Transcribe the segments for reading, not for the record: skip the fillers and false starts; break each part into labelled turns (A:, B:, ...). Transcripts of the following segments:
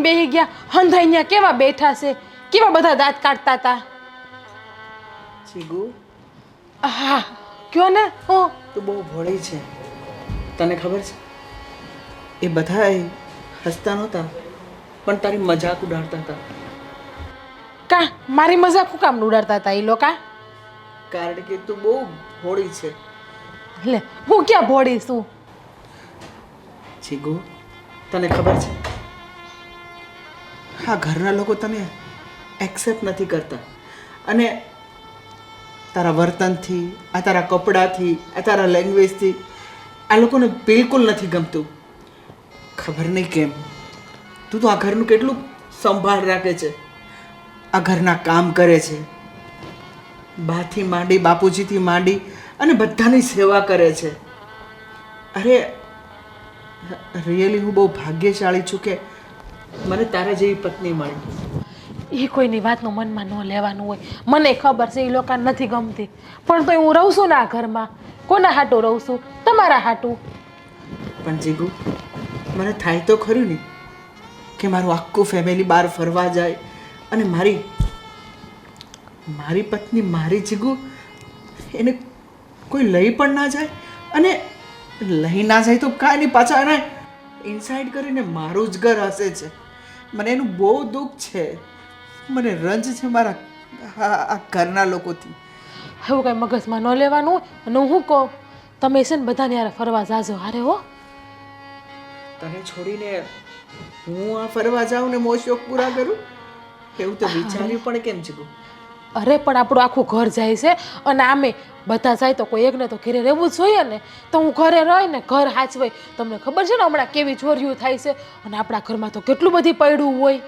A: લઈને બેસી ગયા. હંધાઈ ત્યાં કેવા બેઠા છે, કેવા બધા દાંત કાઢતા હતા.
B: ચીગુ,
A: હા કયો ને. હું
B: તું બહુ ભોળી છે. તને ખબર છે એ બધા હસતા નહોતા, પણ તારી મજાક ઉડાડતા હતા.
A: કા મારી મજાક શું કામ ઉડાડતા હતા એ લોકો?
B: કારણ કે તું બહુ ભોળી છે.
A: લે હું ક્યાં ભોળી છું?
B: ચીગુ, તને ખબર છે આ ઘરના લોકો તને એક્સેપ્ટ નથી કરતા, અને તારા વર્તનથી, આ તારા કપડાથી, આ તારા લેંગ્વેજથી આ લોકોને બિલકુલ નથી ગમતું. ખબર નહીં કેમ. તું તો આ ઘરનું કેટલું સંભાળ રાખે છે, આ ઘરના કામ કરે છે, બાથી માંડી બાપુજીથી માંડી અને બધાની સેવા કરે છે. અરે રિયલી હું બહુ ભાગ્યશાળી છું કે મને તારા જેવી પત્ની મળી.
A: એ કોઈની વાતનું મનમાં ન લેવાનું હોય. મને ખબર છે એ લોકોને નથી ગમતી, પણ તોય હું રહું છું ને આ ઘરમાં. કોના હાટું રહું છું? તમારા હાટું.
B: પણ જીગુ, મને થાય તો ખરું ને કે મારું આખું ફેમિલી બહાર ફરવા જાય અને મારી પત્ની, મારી જીગુ, એને કોઈ લઈ પણ ના જાય, અને લઈ ના જાય તો કાંઈ નહીં, પાછા એને ઇન્સાઇડ કરીને મારું જ ઘર હસે છે. મને એનું બહુ દુઃખ છે, મને રંજ છે મારા આ ઘરના લોકોથી.
A: એવું કાંઈ મગજમાં ન લેવાનું હોય. અને હું કહું, તમે છે ને બધાને યાર ફરવા જાજો હારે હો.
B: તને છોડીને હું આ ફરવા જાઉં ને મોજ શોખ પૂરા કરું, એવું તો વિચાર્યું પણ કેમ છે?
A: અરે પણ આપણું આખું ઘર જાય છે, અને આમે બધા જાય તો કોઈ એકને તો ઘરે રહેવું જ જોઈએ ને. તો હું ઘરે રહી ને ઘર હાચવાય. તમને ખબર છે ને હમણાં કેવી ચોરીઓ થાય છે, અને આપણા ઘરમાં તો કેટલું બધી પડ્યું હોય.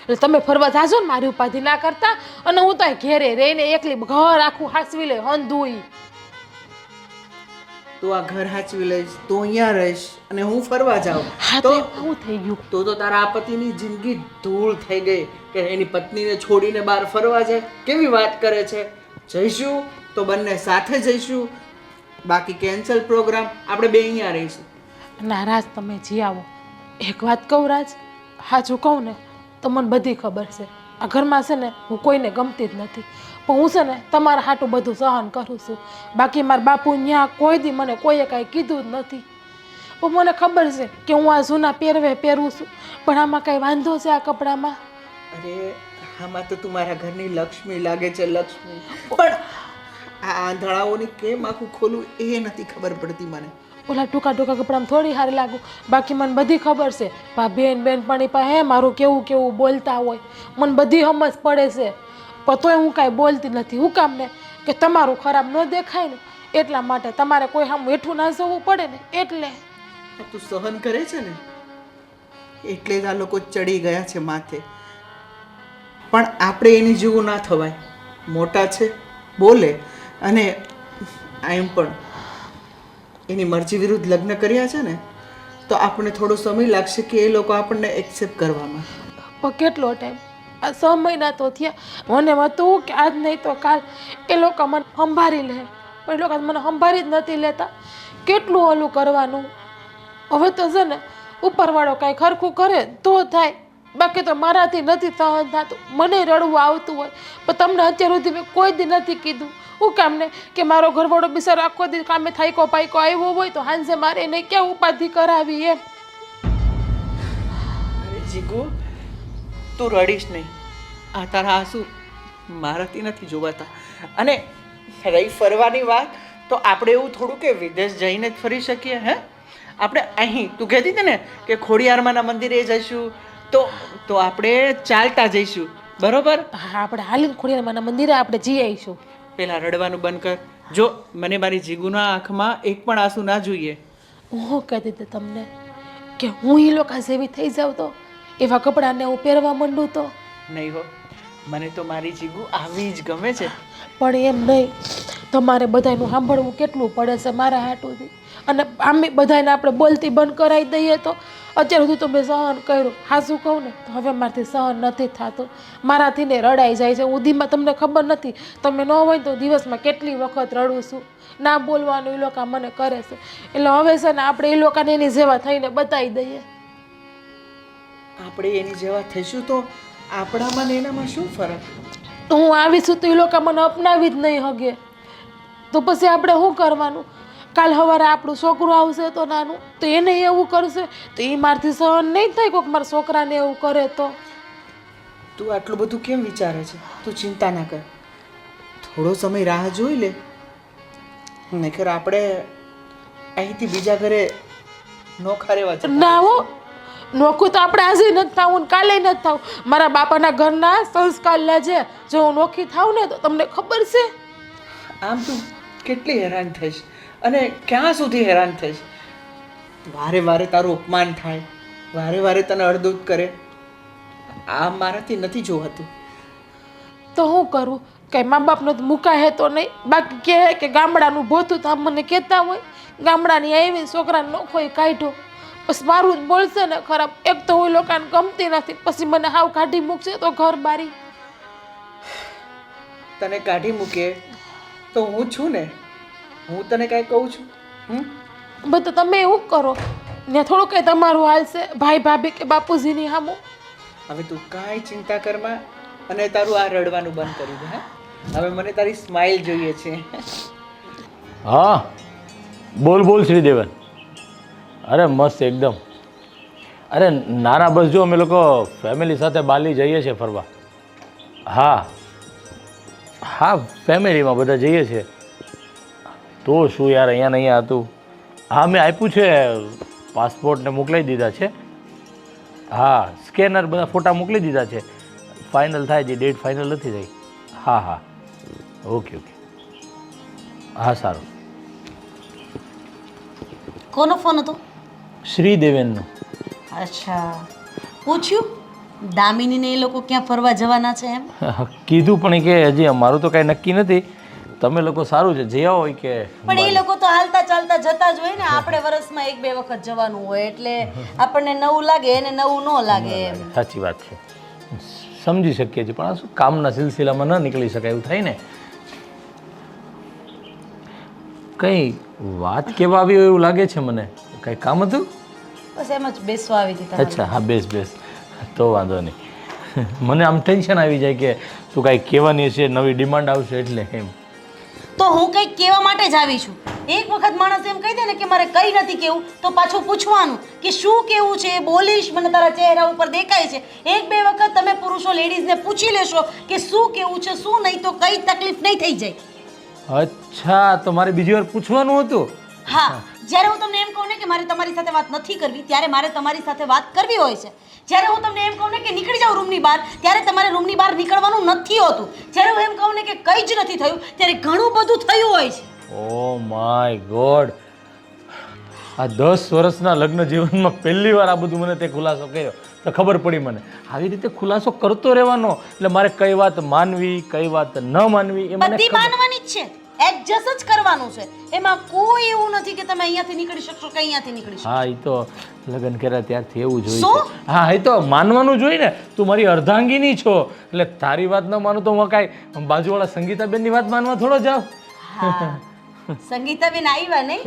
A: એટલે તમે ફરવા જાજો ને, મારી ઉપાધિ ના કરતા. અને હું તો ઘેરે રહીને એકલી ઘર આખું હાચવી લે હંધુઈ.
B: તું આ ઘર હાચવી લઈશ, તું અહીંયા રહીશ અને હું ફરવા જાઉં
A: તો આવું થઈ ગયું.
B: તો તારા આ પતિની જિંદગી ધૂળ થઈ ગઈ કે એની પત્નીને છોડીને બહાર ફરવા જાય. કેવી વાત કરે છે? જઈશું તો બંને સાથે જઈશું, બાકી કેન્સલ પ્રોગ્રામ. આપણે બે અહીંયા રહીશું.
A: ના રાજ, તમે જી આવો. એક વાત કહું રાજ, સાચું કહું ને તો મને બધી ખબર છે. આ ઘરમાં છે ને હું કોઈને ગમતી જ નથી, પણ હું છે ને તમારા હાટું બધું સહન કરું છું. બાકી મારા બાપુ ત્યાં કોઈ દી મને કોઈએ કાંઈ કીધું જ નથી. પણ મને ખબર છે કે હું આ જૂના પહેરવે પહેરું છું, પણ આમાં કાંઈ વાંધો છે આ કપડામાં?
B: અરે આમાં તો તું મારા ઘરની લક્ષ્મી લાગે છે, લક્ષ્મી. પણ આ આંધળાઓની કેમ આખું ખોલું એ નથી ખબર પડતી મને.
A: ઓલા ટૂંકા કપડામાં થોડી સારી લાગુ, બાકી મને બધી ખબર છે. બેનપણી પાસે મારું કેવું કેવું બોલતા હોય, મને બધી સમજ પડે છે. પણ તોય હું કાંઈ બોલતી નથી. હું કામ ને કે તમારું ખરાબ ન દેખાય ને એટલા માટે. તમારે કોઈ સામે હેઠું ના જવું પડે ને એટલે.
B: તું સહન કરે છે ને એટલે જ આ લોકો ચડી ગયા છે માથે. પણ આપણે એની જેવું ના થવાય. મોટા છે, બોલે, અને એમ પણ એની મરજી વિરુદ્ધ લગ્ન કર્યા છે ને, તો આપણે થોડો સમય લાગશે કે એ લોકો આપણને એક્સેપ્ટ કરવામાં.
A: પણ કેટલો ટાઈમ? આ 6 મહિના તો થયા. મને હતું કે આજ નહીં તો કાલ એ લોકો મને સંભાળી લે, પણ એ લોકો મને સંભાળી જ નથી લેતા. કેટલું ઓલું કરવાનું? હવે તો છે ને ઉપરવાળો કાંઈ ખરખું કરે તો થાય, બાકી તો મારાથી નથી સહન થતું. મને રડવું આવતું હોય, પણ તમને અત્યાર સુધી મેં કોઈ દી નથી કીધું. હું કામ ને કે મારો ઘરવાળો બિચારો આખો દી કામે થાયકો પાયકો આવ્યો હોય તો હાંજે મારે એને ક્યાં ઉપાધિ કરાવી એમ.
B: અરે જીગુ, તું રડીશ નહીં. આ તારા આંસુ મારાથી નથી જોવાતા. અને રહી ફરવાની વાત, તો આપણે એવું થોડું કે વિદેશ જઈને જ ફરી શકીએ? હે, આપણે અહીં તું કહેતી હતી ને કે ખોડિયારમાંના મંદિરે જઈશું, તો આપણે ચાલતા જઈશું, બરોબર?
A: હા, આપણે હાલીને ખોડિયારમાંના મંદિરે આપણે જઈ આવીશું.
B: પેલા રડવાનું બંધ કર. જો મને મારી જીગુના આંખમાં એક પણ આંસુ ના જોઈએ.
A: હું કહેતી હતી તમને કે હું એ લોકો જેવી થઈ જાઉં તો એવા કપડાને હું પહેરવા માંડું તો
B: નહીં હો, મને તો મારી જીગુ આવી જ ગમે છે.
A: પણ એમ નહીં, તમારે બધાનું સાંભળવું કેટલું પડે છે મારા હાટુથી. અને આમે બધાને આપણે બોલતી બંધ કરાવી દઈએ તો અત્યાર સુધી તો મેં સહન કર્યું. હાસું કહું ને તો હવે મારાથી સહન નથી થતું. મારાથી ને રડાઈ જાય છે. ઉધીમાં તમને ખબર નથી, તમે ન હોય તો દિવસમાં કેટલી વખત રડું છું. ના બોલવાનું એ લોકો મને કરે છે. એટલે હવે છે ને આપણે એ લોકોને એની જેવા થઈને બતાવી દઈએ.
B: આપણે એની જેવા થઈશું તો આપણામાં ને એનામાં શું ફરક?
A: તો હું આવીશું તો એ લોકો મને અપનાવી જ નહીં હગે તો પછી આપણે શું કરવાનું? કાલ સવારે આપણું છોકરું આવશે તો નાનું તો એને એવું કરશે તો એ મારથી સહન નહીં થાય કોઈક મારા છોકરાને એવું કરે તો.
B: તું આટલું બધું કેમ વિચારે છે? તું ચિંતા ના કર, થોડો સમય રાહ જોઈ લે. નહીંતર આપણે અહીંથી બીજા ઘરે નોખા રહેવા છે.
A: ના હો, નોખું તો આપણે આજે નથી થવું ને કાલે નથી થવું. મારા બાપાના ઘરના સંસ્કાર લેજે. જો હું નોખી થાવ ને તો તમને ખબર છે.
B: આમ તું કેટલી હેરાન થઈશ અને ક્યાં સુધી હેરાન થઈશ? વારે વારે તારું અપમાન થાય, વારે વારે તને અડધૂત કરે. આ મારાથી નથી જોવાતું.
A: તો હું કરું? કઈ મા બાપને તો મુકાય તો નહીં. બાકી કહે કે ગામડાનું ભોતું તો આમ મને કહેતા હોય ગામડાની આવી છોકરાને નોખો એ કાઢ્યો. બસ મારું જ બોલશે ને ખરાબ. એક તો હું લોકોને ગમતી નથી, પછી મને હાવ કાઢી મૂકશે તો ઘર બારી.
B: તને કાઢી મૂકે તો હું છું ને, હું તને કાંઈ કહું છું?
A: બધું તમે એવું કરો ને થોડું કંઈ તમારું હાલશે ભાઈ ભાભી કે બાપુજીની સામું.
B: હવે તું કાંઈ ચિંતા કરમાં અને તારું આ રડવાનું બંધ કરી દે. હા, હવે મને તારી સ્માઇલ જોઈએ છે.
C: હા બોલ બોલ શ્રીદેવન. અરે મસ્ત એકદમ. અરે નાના બસ જો અમે લોકો ફેમિલી સાથે બાલી જઈએ છીએ ફરવા. હા હા ફેમિલીમાં બધા જઈએ છીએ. તો શું યાર, અહીંયા ને અહીંયા હતું. હા મેં આપ્યું છે, પાસપોર્ટને મોકલાવી દીધા છે. હા સ્કેનર બધા ફોટા મોકલી દીધા છે. ફાઇનલ થાય છે, ડેટ ફાઇનલ નથી થઈ. હા હા ઓકે ઓકે. હા સારું.
D: કોનો ફોન હતો?
C: શ્રીદેવેનનો.
D: અચ્છા, પૂછ્યું દામિનીને એ લોકો ક્યાં ફરવા જવાના છે એમ?
C: કીધું પણ કે હજી અમારું તો કાંઈ નક્કી નથી. તમે લોકો સારું છે જયા હોય કે?
D: પણ એ લોકો તો હાલતા ચાલતા જતા જ હોય ને. આપણે વર્ષમાં 1-2 વખત જવાનું હોય એટલે આપણને નવું લાગે એને નવું ન લાગે એમ.
C: સાચી વાત છે, સમજી શકીએ છીએ. પણ આ શું કામના સિલસિલામાં ન નીકળી શકાય એવું થાય ને. કંઈ વાત કેવા આવી હોય એવું લાગે છે મને. કંઈ કામ હતું?
D: બસ એમ જ બેસવા આવી હતી.
C: અચ્છા હા બેસ બેસ, તો વાંધો નહીં. મને આમ ટેન્શન આવી જાય કે તું કાંઈ કહેવાની છે, નવી ડિમાન્ડ આવશે એટલે એમ.
D: તો હું કંઈક કહેવા માટે જ આવી છું. એક વખત માણસ એમ કહી દે ને કે મારે કંઈ નથી કહેવું તો પાછું પૂછવાનું કે શું કહેવું છે, બોલીશ, મને તારા ચહેરા ઉપર દેખાય છે. 1-2 વખત તમે પુરુષો લેડીઝને પૂછી લેશો કે શું કહેવું છે શું નહીં તો કઈ તકલીફ નહીં થઈ જાય.
C: અચ્છા, તો મારે બીજી વાર પૂછવાનું હતું?
D: હા, જ્યારે હું તમને એમ કહું ને કે મારે તમારી સાથે વાત નથી કરવી ત્યારે મારે તમારી સાથે વાત કરવી હોય છે. જ્યારે હું તમને એમ કહું ને કે નીકળી જાઓ રૂમની બહાર ત્યારે તમારે રૂમની બહાર નીકળવાનું નથી હોતું. જ્યારે હું એમ કહું ને કે કંઈ જ નથી થયું ત્યારે ઘણું બધું થયું હોય છે.
C: ઓ માય ગોડ, આ 10 વર્ષના લગ્ન જીવનમાં પહેલી વાર આ બધું મને તે ખુલાસો કર્યો તો ખબર પડી મને. આવી રીતે ખુલાસો કરતો રહેવાનો એટલે મારે કઈ વાત માનવી કઈ વાત ન માનવી એ મને
D: બધી માનવાની જ છે, એડજસ્ટ જ કરવાનું છે. એમાં કોઈ એવું નથી કે તમે અહીંયાથી નીકળી શકશો કે અહીંયાથી નીકળી શકશો.
C: હા એ તો લગ્ન કર્યા ત્યારથી એવું જ હોય
D: શું?
C: છે. હા એ તો માનવાનું જોઈએ ને. તું મારી અર્ધાંગીની છો એટલે તારી વાત ન માનું તો હું કાંઈ બાજુવાળા સંગીતાબેનની વાત માનવા થોડો જાઉં.
D: હા, સંગીતાબેન આવ્યા નહીં?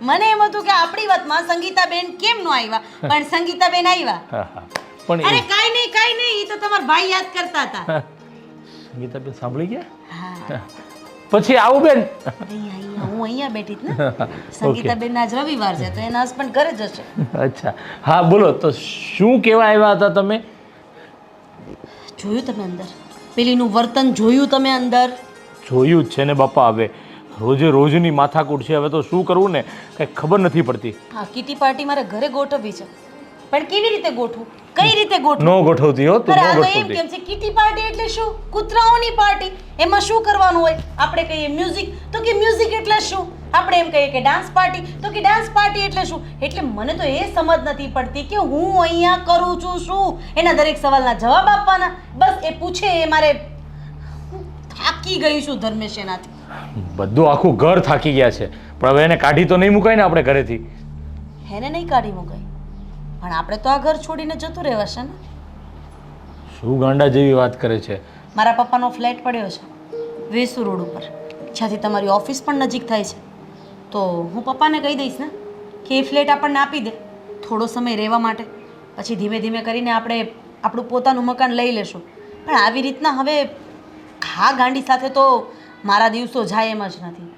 D: મને એમ હતું કે આપણી વાતમાં સંગીતાબેન કેમ ન આવ્યા, પણ સંગીતાબેન આવ્યા.
C: હા હા પણ
D: અરે કાઈ નહીં, એ તો તમારા ભાઈ યાદ કરતા હતા.
C: સંગીતાબેન સાંભળી ગયા?
D: હા,
C: પછી આવું બેન.
D: હું અહીંયા બેઠી જ ને. સંગીતાબેન આજ રવિવાર છે તો એના હસબન્ડ ઘરે જ હશે.
C: અચ્છા હા બોલો, તો શું કહેવા આવ્યા હતા તમે?
D: જોયું તમે અંદર પેલીનું વર્તન જોયું તમે અંદર?
C: જોયું જ છે ને બાપા. હવે રોજે રોજની માથાકૂટ છે. હવે તો શું કરવું ને કંઈ ખબર નથી પડતી.
D: હા, કિટી પાર્ટી મારે ઘરે ગોઠવવી છે પણ કેવી રીતે ગોઠવું, કઈ રીતે ગોઠવું?
C: નો ગોઠવતી હો તું,
D: અરે
C: નો
D: આ તો એમ
C: ગોઠવતી.
D: કેમ છે કિટી પાર્ટી એટલે શું? કૂતરાઓની પાર્ટી. એમાં શું કરવાનું હોય? આપણે કહીએ મ્યુઝિક તો કે મ્યુઝિક એટલે શું? આપણે એમ કહીએ કે ડાન્સ પાર્ટી તો કે ડાન્સ પાર્ટી એટલે શું? એટલે મને તો એ સમજ નથી પડતી કે હું અહીંયા કરું છું શું? એના દરેક સવાલના જવાબ આપવાના. બસ એ પૂછે એ મારે થાકી ગઈ છું ધર્મેશ એનાથી.
C: બધું આખું ઘર થાકી ગયા છે પણ હવે એને કાઢી તો નહીં મુકાય ને આપણે ઘરેથી.
D: એને નહીં કાઢી મુકાય પણ આપણે તો આ ઘર છોડીને જતું રહેવાશે ને.
C: શું ગાંડા જેવી વાત કરે છે.
D: મારા પપ્પાનો ફ્લેટ પડ્યો છે વેસુ રોડ ઉપર, જ્યાંથી તમારી ઓફિસ પણ નજીક થાય છે. તો હું પપ્પાને કહી દઈશ ને કે એ ફ્લેટ આપણને આપી દે થોડો સમય રહેવા માટે. પછી ધીમે ધીમે કરીને આપણે આપણું પોતાનું મકાન લઈ લેશું. પણ આવી રીતના હવે હા ગાંડી સાથે તો મારા દિવસો જાય એમ જ નથી.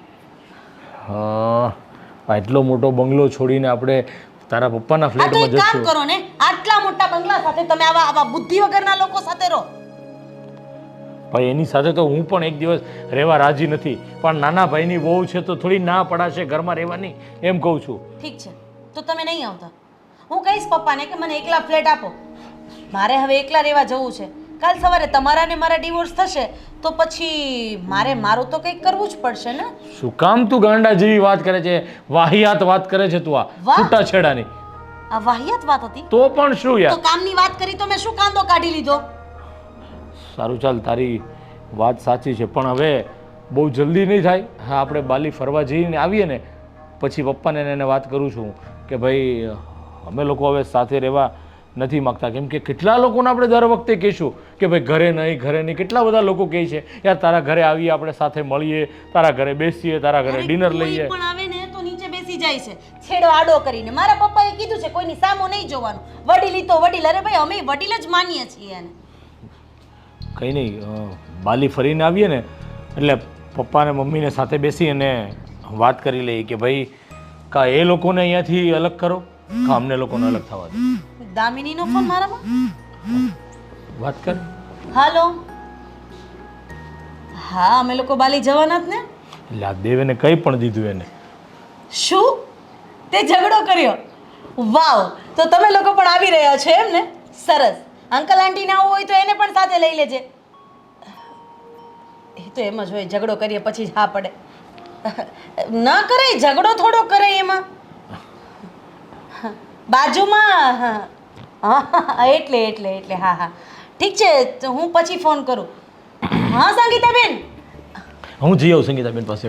C: હા એટલો મોટો બંગલો છોડીને આપણે તારા પપ્પાના
D: આ તો
C: ફ્લેટમાં
D: એક કામ
C: જશું.
D: કરો ને, આટલા મોટા બંગલા સાથે તમે આવા આવા બુદ્ધિ વગરના લોકો સાથે રહો.
C: ભાઈ એની સાથે તો હું પણ એક દિવસ રહેવા રાજી નથી, પણ નાના ભાઈની વહુ છે તો થોડી ના પડાશે ઘરમાં રહેવાની, એમ કહું છું.
D: ઠીક છે, તો તમે નહીં આવતા. હું કહીશ પપ્પાને કે મને એકલા ફ્લેટ આપો. મારે હવે એકલા રહેવા જવું છે. કાલ સવારે તમારા ને મારા ડિવોર્સ થશે તો પછી મારું તો કંઈક કરવું જ પડશે ને.
C: શું કામ તું ગાંડા જેવી વાત કરે છે, વાહિયાત વાત કરે છે તું, આ
D: વાહ!
C: છૂટાછેડાની.
D: આ વાહિયાત વાત હતી.
C: તો પણ શું
D: તો
C: યાર.
D: કામની વાત કરી તો મેં શું કાંદો કાઢી લીધો?
C: સારું ચાલ, તારી વાત સાચી છે, પણ હવે બહુ જલ્દી નહીં થાય. હા આપણે બાલી ફરવા જઈને આવીએ ને પછી પપ્પાને ને એને વાત કરું છું કે ભાઈ અમે લોકો હવે સાથે રહેવા નથી માગતા. કેમ કે કેટલા લોકોને આપણે દર વખતે કહીશું કે ભાઈ ઘરે નહીં, કેટલા બધા લોકો કહે છે યાર તારા ઘરે આવીએ, આપણે સાથે મળીએ, તારા ઘરે બેસીએ, તારા ઘરે ડિનર લઈએ.
D: કોઈ પણ આવે ને તો નીચે બેસી જાય છે છેડો આડો કરીને. મારા પપ્પાએ કીધું છે કોઈની સામો નહીં જોવાનું, વડીલી તો વડીલ. અરે ભાઈ અમે વડીલ જ માનીએ છીએ એને.
C: કંઈ નહીં, બાલી ફરીને આવીએ ને એટલે પપ્પા ને મમ્મીને સાથે બેસી અને વાત કરી લઈએ કે ભાઈ કા એ લોકોને અહીંયાથી અલગ કરો, કા અમને લોકોને અલગ થવા દો.
D: દામિનીનો ફોન મારામાં.
C: વાત કર.
D: હાલો. હા અમે લોકો બાલી જવાના જ ને.
C: એટલે આ દેવેને કંઈ પણ દીધું એને.
D: શું તે ઝઘડો કર્યો? વાવ, તો તમે લોકો પણ આવી રહ્યા છો એમ ને? સરસ. અંકલ આંટી ના હોય તો એને પણ સાથે લઈ લેજે. એ તો એમ જ હોય, ઝઘડો કરીએ પછી જ હા પડે. ના કરે ઝઘડો, થોડો કરે એમાં. બાજુમાં હા એટલે હા ઠીક છે, તો હું પછી ફોન કરું. હા સંગીતાબેન.
C: હું જઈ આવું સંગીતાબેન પાસે.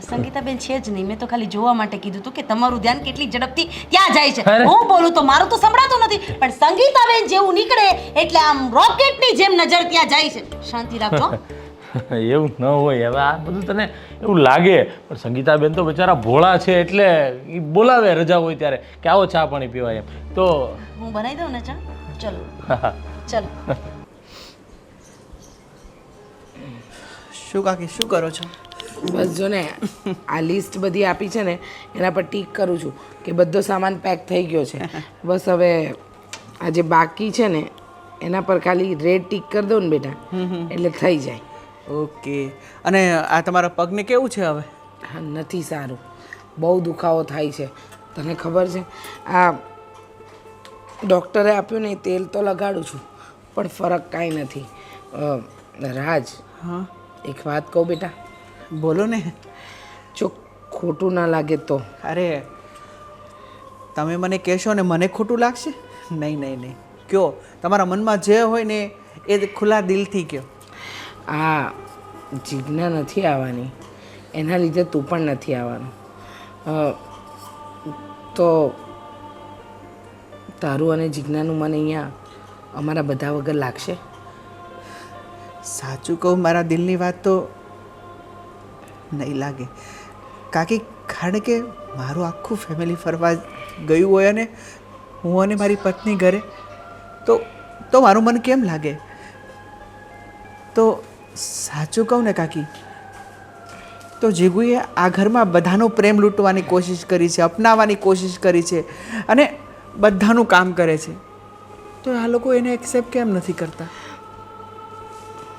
D: સંગીતાબેન છે જ નહીં, મેં તો ખાલી જોવા માટે કીધું હતું કે તમારું ધ્યાન કેટલી ઝડપથી ત્યાં જાય છે.
C: અરે!
D: હું બોલું તો મારું તો સંભળાતું નથી, પણ સંગીતાબેન જેવું નીકળે એટલે આમ રોકેટની જેમ નજર ત્યાં જાય છે. શાંતિ રાખજો.
C: એવું ન હોય. હવે આ બધું તને એવું લાગે, પણ સંગીતાબેન તો બિચારા ભોળા છે એટલે એ બોલાવે રજા હોય ત્યારે કે આવો ચા પાણી પીવાય એમ. તો
D: હું બનાવી દઉં ને ચા? ચલો ચલો.
B: શું કાકી શું કરો છો?
E: બસ જો ને આ લિસ્ટ બધી આપી છે ને એના પર ટીક કરું છું કે બધો સામાન પેક થઈ ગયો છે. બસ હવે આ જે બાકી છે ને એના પર ખાલી રેડ ટીક કરી દઉં ને બેટા એટલે થઈ જાય.
B: ઓકે. અને આ તમારા પગને કેવું છે હવે?
E: હા નથી સારું, બહુ દુખાવો થાય છે. તને ખબર છે આ ડૉક્ટરે આપ્યું ને એ તેલ તો લગાડું છું પણ ફરક કાંઈ નથી. રાજ,
B: હા
E: એક વાત કહું બેટા?
B: બોલો ને.
E: જો ખોટું ના લાગે તો.
B: અરે તમે મને કહેશો ને મને ખોટું લાગશે? નહીં નહીં નહીં, કયો તમારા મનમાં જે હોય ને એ ખુલ્લા દિલથી કહો.
E: આ જીજ્ઞા નથી આવવાની, એના લીધે તું પણ નથી આવવાનું. તો તારું અને જીજ્ઞાનું મને અહીંયા અમારા બધા વગર લાગશે?
B: સાચું કહું, મારા દિલની વાત તો નહીં લાગે કાકી, કારણ કે મારું આખું ફેમિલી ફરવા ગયું હોય અને હું અને મારી પત્ની ઘરે તો મારું મન કેમ લાગે? તો સાચું કહું ને કાકી, તો જીગુએ આ ઘરમાં બધાનો પ્રેમ લૂંટવાની કોશિશ કરી છે, અપનાવવાની કોશિશ કરી છે અને બધાનું કામ કરે છે, તો આ લોકો એને એક્સેપ્ટ કેમ નથી કરતા?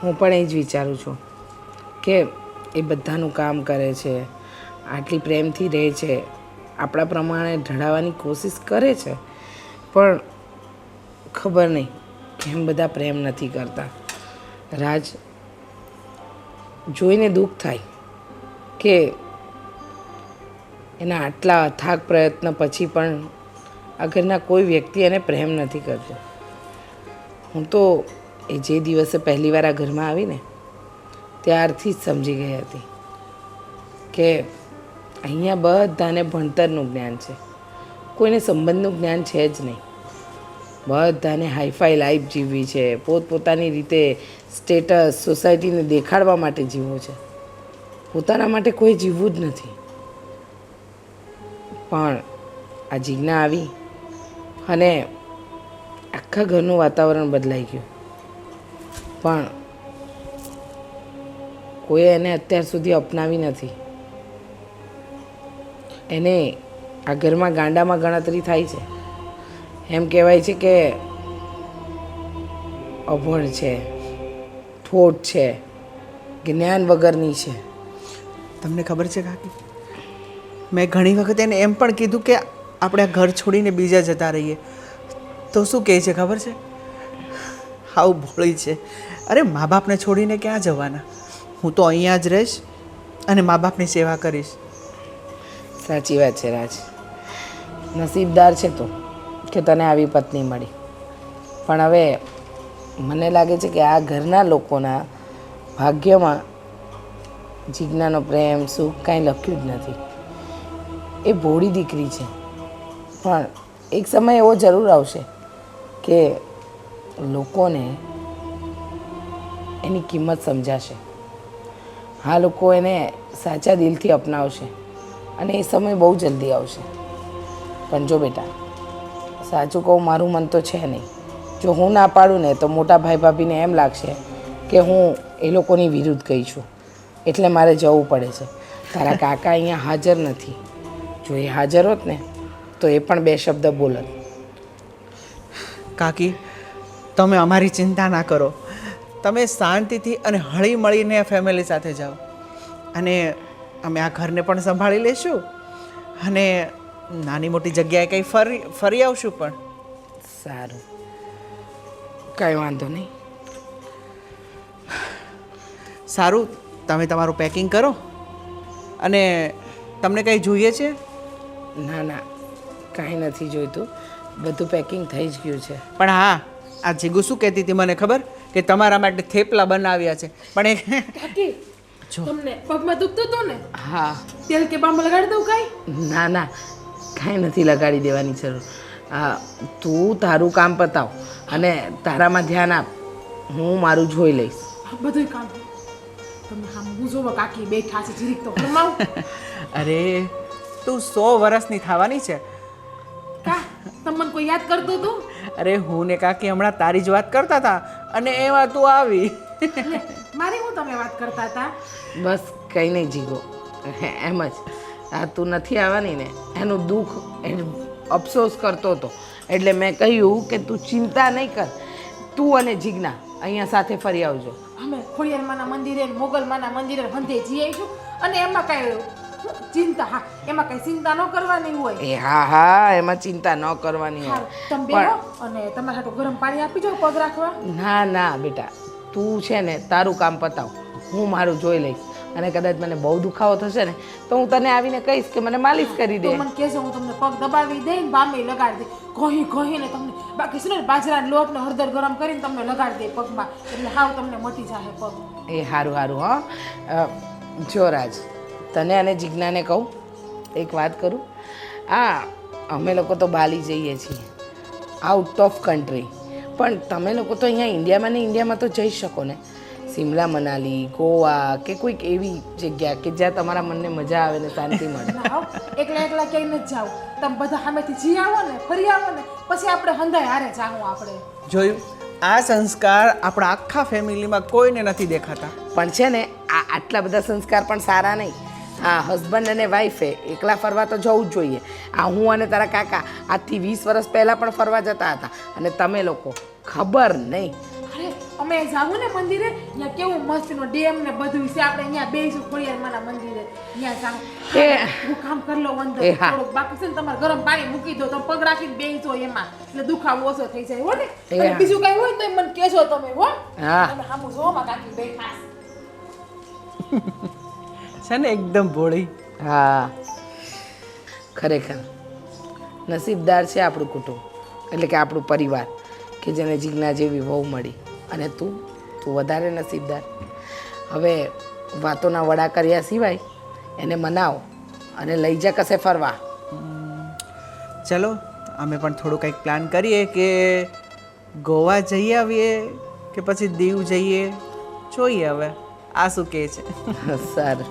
E: હું પણ એ જ વિચારું છું કે એ બધાનું કામ કરે છે, આટલી પ્રેમથી રહે છે, આપણા પ્રમાણે ઢળાવવાની કોશિશ કરે છે, પણ ખબર નહીં કેમ બધા પ્રેમ નથી કરતા. રાજ, જોઈને દુઃખ થાય કે એના આટલા અથાગ પ્રયત્ન પછી પણ આ ઘરના કોઈ વ્યક્તિ એને પ્રેમ નથી કરતો. હું તો એ જે દિવસે પહેલી વાર આ ઘરમાં આવીને ત્યારથી જ સમજી ગઈ હતી કે અહીંયા બધાને ભણતરનું જ્ઞાન છે, કોઈને સંબંધનું જ્ઞાન છે જ નહીં. બધાને હાઈફાઈ લાઈફ જીવવી છે, પોતપોતાની રીતે સ્ટેટસ સોસાયટીને દેખાડવા માટે જીવવું છે, પોતાના માટે કોઈ જીવવું જ નથી. પણ આ જીજ્ઞા આવી અને આખા ઘરનું વાતાવરણ બદલાઈ ગયું, પણ કોઈએ એને અત્યાર સુધી અપનાવી નથી. એને આ ઘરમાં ગાંડામાં ગણતરી થાય છે. એમ કહેવાય છે કે અભણ છે, ઠોઠ છે, જ્ઞાન વગરની છે.
B: તમને ખબર છે કાકી, મેં ઘણી વખત એને એમ પણ કીધું કે આપણે આ ઘર છોડીને બીજા જતા રહીએ, તો શું કહે છે ખબર છે? હાવ ભોળી છે. અરે મા બાપને છોડીને ક્યાં જવાના? હું તો અહીંયા જ રહીશ અને મા બાપની સેવા કરીશ.
E: સાચી વાત છે રાજ, નસીબદાર છે તું કે તને આવી પત્ની મળી. પણ હવે મને લાગે છે કે આ ઘરના લોકોના ભાગ્યમાં જીજ્ઞાનો પ્રેમ સુખ કાંઈ લખ્યું જ નથી. એ ભોળી દીકરી છે, પણ એક સમય એવો જરૂર આવશે કે લોકોને એની કિંમત સમજાશે. આ લોકો એને સાચા દિલથી અપનાવશે અને એ સમય બહુ જલ્દી આવશે. પણ જો બેટા, સાચું કહું, મારું મન તો છે નહીં. જો હું ના પાડું ને તો મોટા ભાઈ ભાભીને એમ લાગશે કે હું એ લોકોની વિરુદ્ધ ગઈ છું, એટલે મારે જવું પડે છે. તારા કાકા અહીંયા હાજર નથી. જો એ હાજર હોત ને તો એ પણ બે શબ્દ બોલત.
B: કાકી, તમે અમારી ચિંતા ના કરો. તમે શાંતિથી અને હળી મળીને ફેમિલી સાથે જાઓ, અને અમે આ ઘરને પણ સંભાળી લઈશું અને નાની મોટી જગ્યાએ કંઈ ફરી આવશું પણ.
E: સારું, કાંઈ વાંધો નહીં.
B: સારું, તમે તમારું પેકિંગ કરો. અને તમને કંઈ જોઈએ છે?
E: ના ના, કાંઈ નથી જોઈતું, બધું પેકિંગ થઈ જ ગયું છે.
B: પણ હા, આ જીગુ શું કહેતી હતી મને ખબર? કે તમારા માટે થેપલા બનાવ્યા છે. પણ એ
A: કાકી, તમને પગમાં દુખતું હતું ને?
E: હા.
A: તેલ કે બામ લગાડી દઉં કાંઈ?
E: ના ના, કાંઈ નથી લગાડી દેવાની જરૂર. તું તારું કામ પતાવ અને તારામાં ધ્યાન આપ. હું મારું જોઈ લઈશ.
A: બધું કામ તમે હા જોવો કાકી બેઠા છે, જીરીક તો ફરમાવ.
B: અરે તું 100 વર્ષની થવાની છે.
A: કા તમને કોઈ યાદ કરતું હતું?
B: અરે હું ને કાકી હમણાં તારી જ વાત કરતા હતા અને એમાં તું આવી.
A: લે, મારી હું તમે વાત કરતા હતા?
E: બસ કંઈ નહીં જીગો, એમ જ. તું નથી આવવાની ને એનું દુઃખ અફસોસ કરતો હતો, એટલે મેં કહ્યું કે તું ચિંતા નહીં કર, તું અને જીજ્ઞા અહીંયા સાથે ફરી આવજો.
A: અમે ખોડિયારમાંના મંદિરે ને મોગલમાંના મંદિરે બંધે જઈ આવીશું, અને એમાં કાંઈ ચિંતા, હા એમાં કાંઈ ચિંતા ન કરવાની હોય.
E: એ હા હા, એમાં ચિંતા ન કરવાની હોય.
A: તમે બેહો અને તમારા હાટુ ગરમ પાણી આપી જાઓ પગ રાખવા.
E: ના ના બેટા, તું છે ને તારું કામ પતાવ, હું મારું જોઈ લઈશ. અને કદાચ મને બહુ દુખાવો થશે ને તો હું તને આવીને કહીશ કે મને માલિશ કરી દે.
A: તો મને કહેજો, હું તમને પગ દબાવી દઈને બામે લગાડી દે, કહીને તમને. બાકી શું ને બાજરાના લોટને હળદર ગરમ કરીને તમને લગાડી દે પગમાં, એટલે હાવ તમને મટી જાય પગ.
E: એ સારું સારું. હા જો રાજ, તને અને જીજ્ઞાને કહું એક વાત કરું. અમે લોકો તો બાલી જઈએ છીએ, આઉટ ઓફ કન્ટ્રી, પણ તમે લોકો તો અહીંયા ઇન્ડિયામાં ને ઇન્ડિયામાં તો જઈ શકો ને. સિમલા, મનાલી, ગોવા કે કોઈક એવી જગ્યા કે જ્યાં તમારા મનને મજા આવે ને શાંતિ મળે.
A: એકલા એકલા ક્યાંય નથી જાવ, તમે બધા સામેથી જી આવો ને, ફરી આવો ને, પછી આપણે હંધાય હારે જાવું. આપણે
B: જોયું, આ સંસ્કાર આપણા આખા ફેમિલીમાં કોઈને નથી દેખાતા.
E: પણ છે ને આટલા બધા સંસ્કાર પણ સારા નહીં. હસબન્ડ અને વાઈફે એકલા ફરવા તો જવું જ જોઈએ. હું અને તારા કાકા આજથી 20 વર્ષ પહેલાં પણ ફરવા જતા હતા, અને તમે લોકો ખબર નહીં.
A: અરે અમે જાવું ને મંદિરે, ત્યાં કેવું મસ્તનો ડેમ ને બધું છે, આપણે અહીંયા બેસીશું ખોડિયારમાંના મંદિરે, ત્યાં જાવું. હું કામ કરી લઉં અંદર થોડુંક, બાકી છે ને તમારે ગરમ પાણી મૂકી દો, તમે પગ રાખીને બેસો એમાં, એટલે દુખાવો ઓછો થઈ જાય. હો ને, અને બીજું કઈ હોય તો મને કહેજો તમે. હો, તમે સામું જો માં કાકી બેઠા
B: છે ને, એકદમ ભોળી.
E: હા, ખરેખર નસીબદાર છે આપણું કુટુંબ, એટલે કે આપણું પરિવાર, કે જેને જીજ્ઞા જેવી વહુ મળી. અને તું વધારે નસીબદાર. હવે વાતોના વડા કર્યા સિવાય એને મનાવો અને લઈ જા કશે ફરવા.
B: ચલો, અમે પણ થોડું કંઈક પ્લાન કરીએ કે ગોવા જઈ આવીએ કે પછી દીવ જઈએ. જોઈએ હવે આ શું કહે છે.
E: સારું.